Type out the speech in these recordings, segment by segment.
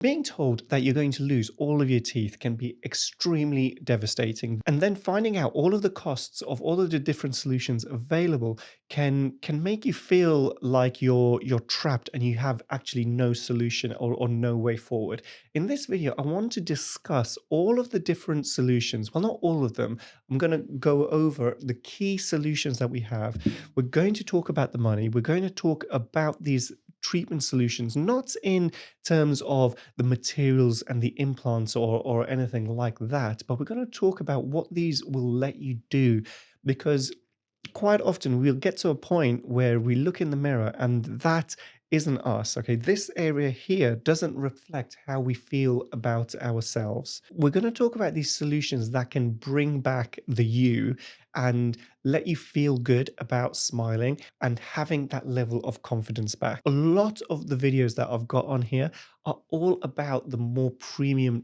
Being told that you're going to lose all of your teeth can be extremely devastating. And then finding out all of the costs of all of the different solutions available can make you feel like you're trapped and you have actually no solution or no way forward. In this video, I want to discuss all of the different solutions. Well, not all of them. I'm going to go over the key solutions that we have. We're going to talk about the money. We're going to talk about these treatment solutions, not in terms of the materials and the implants or anything like that, but we're going to talk about what these will let you do, because quite often we'll get to a point where we look in the mirror and that isn't us. Okay, this area here doesn't reflect how we feel about ourselves. We're going to talk about these solutions that can bring back the you and let you feel good about smiling and having that level of confidence back. A lot of the videos that I've got on here are all about the more premium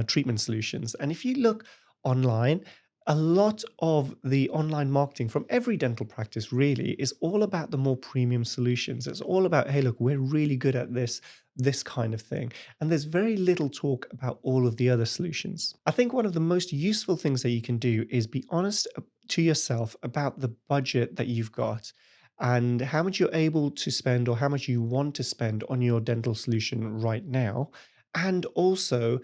treatment solutions. And if you look online, a lot of the online marketing from every dental practice really is all about the more premium solutions. It's all about, hey, look, we're really good at this kind of thing. And there's very little talk about all of the other solutions. I think one of the most useful things that you can do is be honest to yourself about the budget that you've got and how much you're able to spend or how much you want to spend on your dental solution right now. And also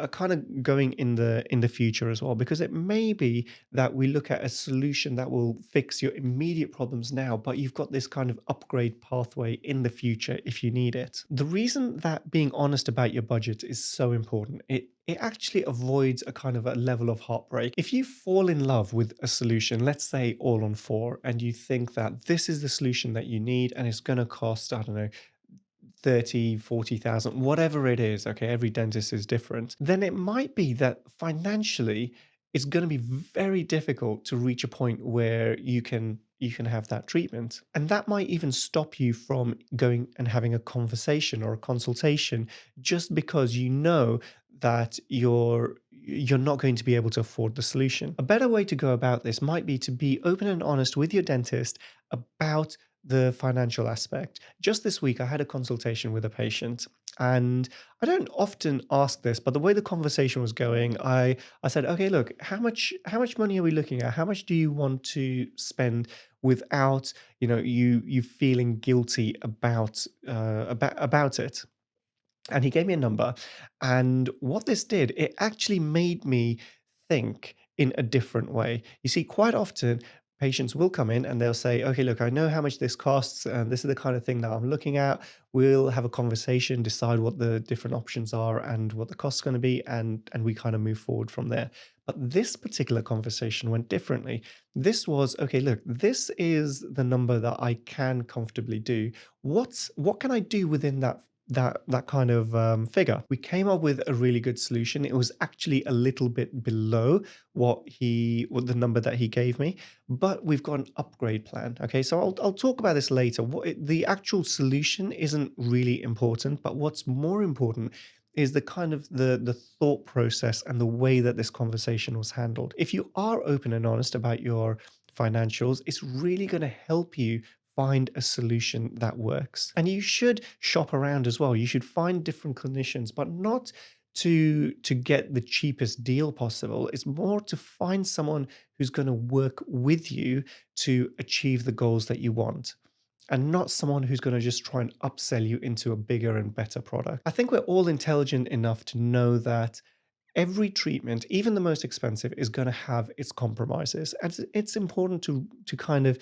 kind of going in the future as well, because it may be that we look at a solution that will fix your immediate problems now, but you've got this kind of upgrade pathway in the future if you need it. The reason that being honest about your budget is so important, it actually avoids a kind of a level of heartbreak. If you fall in love with a solution, let's say all on four, and you think that this is the solution that you need and it's going to cost, I don't know, 30, 40,000, whatever it is, okay, every dentist is different, then it might be that financially it's going to be very difficult to reach a point where you can have that treatment. And that might even stop you from going and having a conversation or a consultation just because you know that you're not going to be able to afford the solution. A better way to go about this might be to be open and honest with your dentist about the financial aspect. Just this week, I had a consultation with a patient, and I don't often ask this, but the way the conversation was going, I said, okay, look, how much money are we looking at? How much do you want to spend without you feeling guilty about it? And he gave me a number. And what this did, it actually made me think in a different way. You see, quite often patients will come in and they'll say, okay, look, I know how much this costs, and this is the kind of thing that I'm looking at. We'll have a conversation, decide what the different options are and what the cost's going to be, and we kind of move forward from there. But this particular conversation went differently. This was, okay, look, this is the number that I can comfortably do. What can I do within that kind of figure? We came up with a really good solution. It was actually a little bit below what the number that he gave me, but we've got an upgrade plan. Okay, so I'll talk about this later. The actual solution isn't really important, but what's more important is the kind of the thought process and the way that this conversation was handled. If you are open and honest about your financials, it's really going to help you find a solution that works. And you should shop around as well. You should find different clinicians, but not to get the cheapest deal possible. It's more to find someone who's going to work with you to achieve the goals that you want, and not someone who's going to just try and upsell you into a bigger and better product. I think we're all intelligent enough to know that every treatment, even the most expensive, is going to have its compromises. And it's important to kind of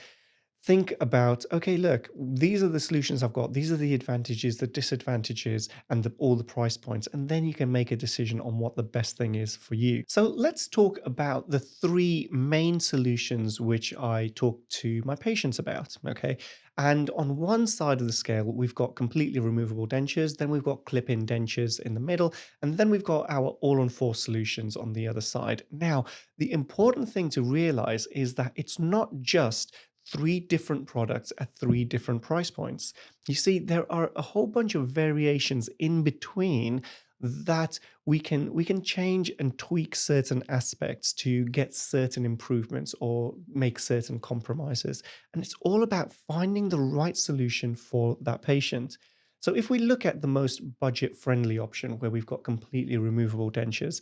think about, okay, look, these are the solutions I've got. These are the advantages, the disadvantages, and all the price points. And then you can make a decision on what the best thing is for you. So let's talk about the three main solutions which I talk to my patients about. Okay. And on one side of the scale, we've got completely removable dentures, then we've got clip-in dentures in the middle, and then we've got our all-on-four solutions on the other side. Now, the important thing to realize is that it's not just three different products at three different price points. You see, there are a whole bunch of variations in between that we can change and tweak certain aspects to get certain improvements or make certain compromises. And it's all about finding the right solution for that patient. So if we look at the most budget-friendly option where we've got completely removable dentures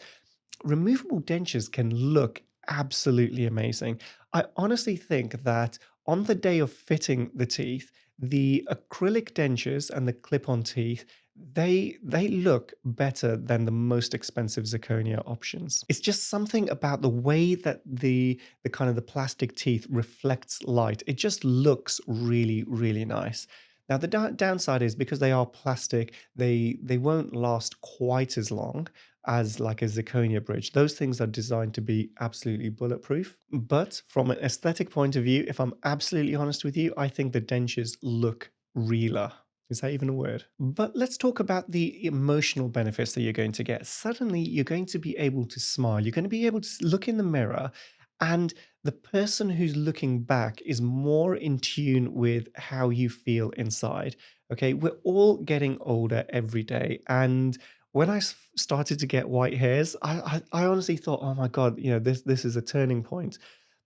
can look absolutely amazing. I honestly think that on the day of fitting the teeth, the acrylic dentures and the clip-on teeth, they look better than the most expensive zirconia options. It's just something about the way that the kind of the plastic teeth reflects light. It just looks really, really nice. Now, the downside is because they are plastic, they won't last quite as long as like a zirconia bridge. Those things are designed to be absolutely bulletproof. But from an aesthetic point of view, if I'm absolutely honest with you, I think the dentures look realer. Is that even a word? But let's talk about the emotional benefits that you're going to get. Suddenly, you're going to be able to smile. You're going to be able to look in the mirror, and the person who's looking back is more in tune with how you feel inside. Okay, we're all getting older every day, and when I started to get white hairs, I honestly thought, "Oh my god, this is a turning point."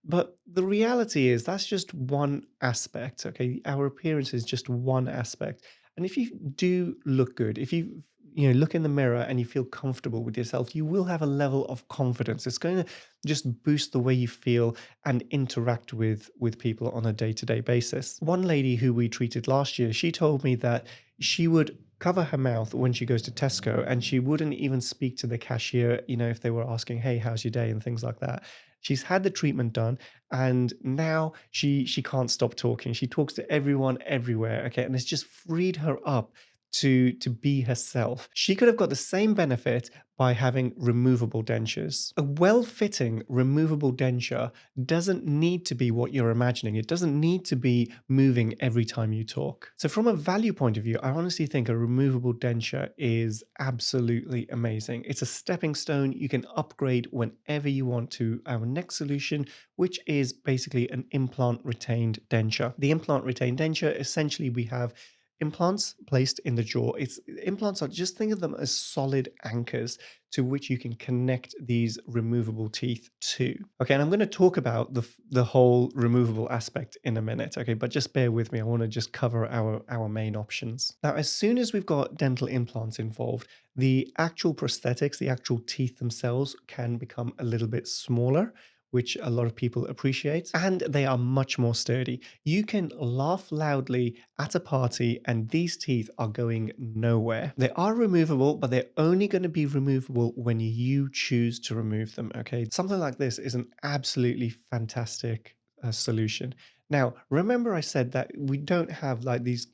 But the reality is that's just one aspect, okay? Our appearance is just one aspect. And if you do look good, if you look in the mirror and you feel comfortable with yourself, you will have a level of confidence. It's going to just boost the way you feel and interact with people on a day-to-day basis. One lady who we treated last year, she told me that she would cover her mouth when she goes to Tesco and she wouldn't even speak to the cashier, if they were asking, "Hey, how's your day?" and things like that. She's had the treatment done and now she can't stop talking. She talks to everyone everywhere, okay? And it's just freed her up to be herself. She could have got the same benefit by having removable dentures. A well-fitting removable denture doesn't need to be what you're imagining. It doesn't need to be moving every time you talk. So from a value point of view, I honestly think a removable denture is absolutely amazing. It's a stepping stone. You can upgrade whenever you want to our next solution, which is basically an implant-retained denture. The implant-retained denture, essentially we have implants placed in the jaw. It's implants are just think of them as solid anchors to which you can connect these removable teeth to. Okay, and I'm going to talk about the whole removable aspect in a minute. Okay, but just bear with me. I want to just cover our main options. Now, as soon as we've got dental implants involved, the actual prosthetics, the actual teeth themselves, can become a little bit smaller, which a lot of people appreciate, and they are much more sturdy. You can laugh loudly at a party, and these teeth are going nowhere. They are removable, but they're only going to be removable when you choose to remove them. Okay, something like this is an absolutely fantastic solution. Now, remember I said that we don't have like these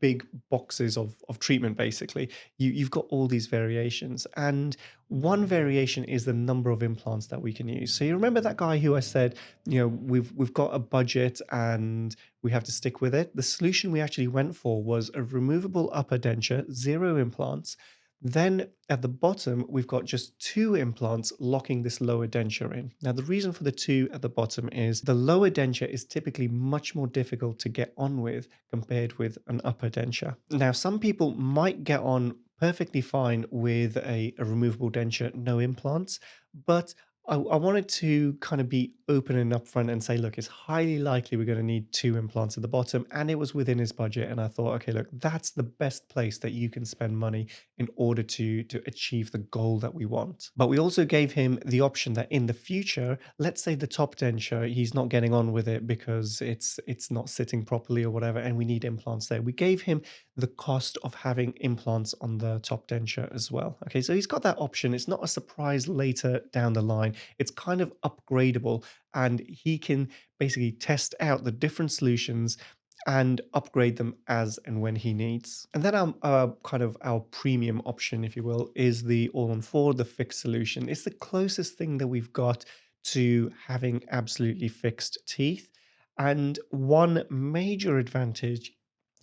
big boxes of treatment basically. You've got all these variations, and one variation is the number of implants that we can use. So you remember that guy who I said, we've got a budget and we have to stick with it. The solution we actually went for was a removable upper denture, 0 implants. Then at the bottom, we've got just 2 implants locking this lower denture in. Now, the reason for the 2 at the bottom is the lower denture is typically much more difficult to get on with compared with an upper denture. Now, some people might get on perfectly fine with a removable denture, no implants, but I wanted to kind of be open and upfront and say, look, it's highly likely we're going to need 2 implants at the bottom, and it was within his budget. And I thought, okay, look, that's the best place that you can spend money in order to achieve the goal that we want. But we also gave him the option that in the future, let's say the top denture, he's not getting on with it because it's not sitting properly or whatever, and we need implants there. We gave him the cost of having implants on the top denture as well. Okay, so he's got that option. It's not a surprise later down the line. It's kind of upgradable, and he can basically test out the different solutions and upgrade them as and when he needs. And then our kind of our premium option, if you will, is the all-on-4, the fixed solution. It's the closest thing that we've got to having absolutely fixed teeth. And one major advantage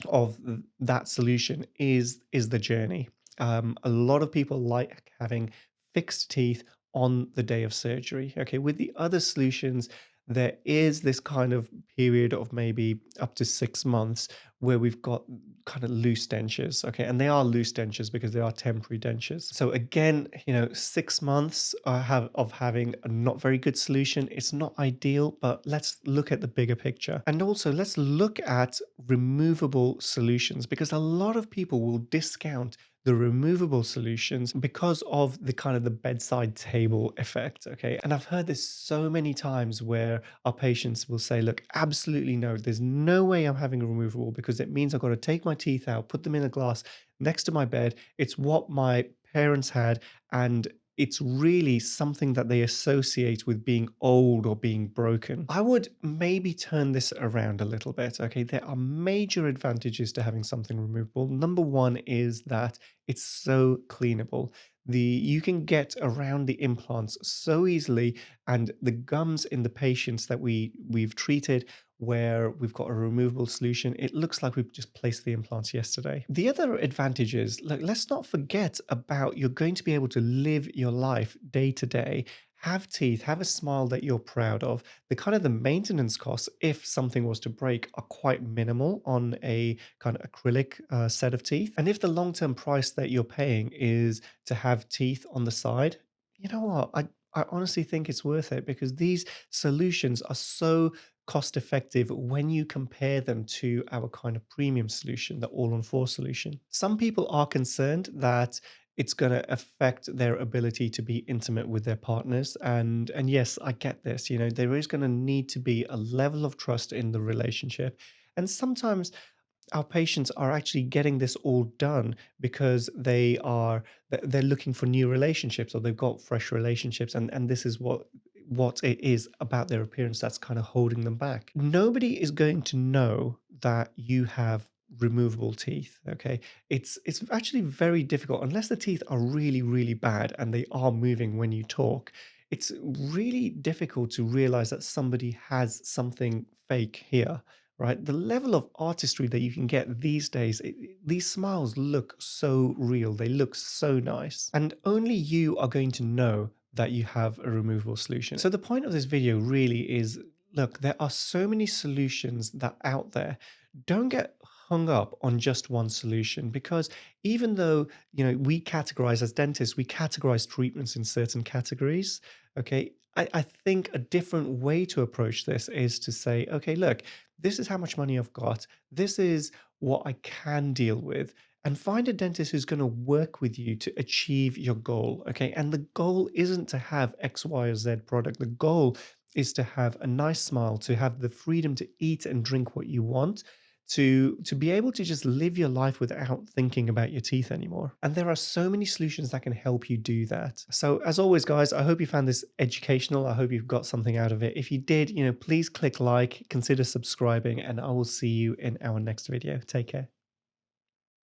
of that solution is the journey. A lot of people like having fixed teeth on the day of surgery. Okay, with the other solutions, there is this kind of period of maybe up to 6 months where we've got kind of loose dentures, okay? And they are loose dentures because they are temporary dentures. So again, 6 months of having a not very good solution, it's not ideal, but let's look at the bigger picture. And also let's look at removable solutions, because a lot of people will discount the removable solutions because of the kind of the bedside table effect. Okay. And I've heard this so many times where our patients will say, look, absolutely no, there's no way I'm having a removable because it means I've got to take my teeth out, put them in a glass next to my bed. It's what my parents had. And it's really something that they associate with being old or being broken. I would maybe turn this around a little bit. Okay, there are major advantages to having something removable. Number one is that it's so cleanable. You can get around the implants so easily, and the gums in the patients that we've treated where we've got a removable solution, it looks like we've just placed the implants yesterday. The other advantage is, look, let's not forget about you're going to be able to live your life day to day, have teeth, have a smile that you're proud of. The kind of the maintenance costs, if something was to break, are quite minimal on a kind of acrylic set of teeth. And if the long-term price that you're paying is to have teeth on the side, you know what? I honestly think it's worth it because these solutions are so cost effective when you compare them to our kind of premium solution, the all-on-4 solution. Some people are concerned that it's going to affect their ability to be intimate with their partners, and yes, I get this. There is going to need to be a level of trust in the relationship, and sometimes our patients are actually getting this all done because they're looking for new relationships, or they've got fresh relationships, and this is what it is about their appearance that's kind of holding them back. Nobody is going to know that you have removable teeth. Okay, it's actually very difficult unless the teeth are really really bad and they are moving when you talk. It's really difficult to realize that somebody has something fake here, right? The level of artistry that you can get these days, these smiles look so real. They look so nice. And only you are going to know that you have a removable solution. So the point of this video really is, look, there are so many solutions that out there. Don't get hung up on just one solution, because even though, we categorize as dentists, we categorize treatments in certain categories. Okay. I think a different way to approach this is to say, okay, look, this is how much money I've got. This is what I can deal with. And find a dentist who's going to work with you to achieve your goal. Okay. And the goal isn't to have X, Y, or Z product. The goal is to have a nice smile, to have the freedom to eat and drink what you want, to be able to just live your life without thinking about your teeth anymore. And there are so many solutions that can help you do that. So as always, guys, I hope you found this educational. I hope you've got something out of it. If you did, please click like, consider subscribing, and I will see you in our next video. Take care.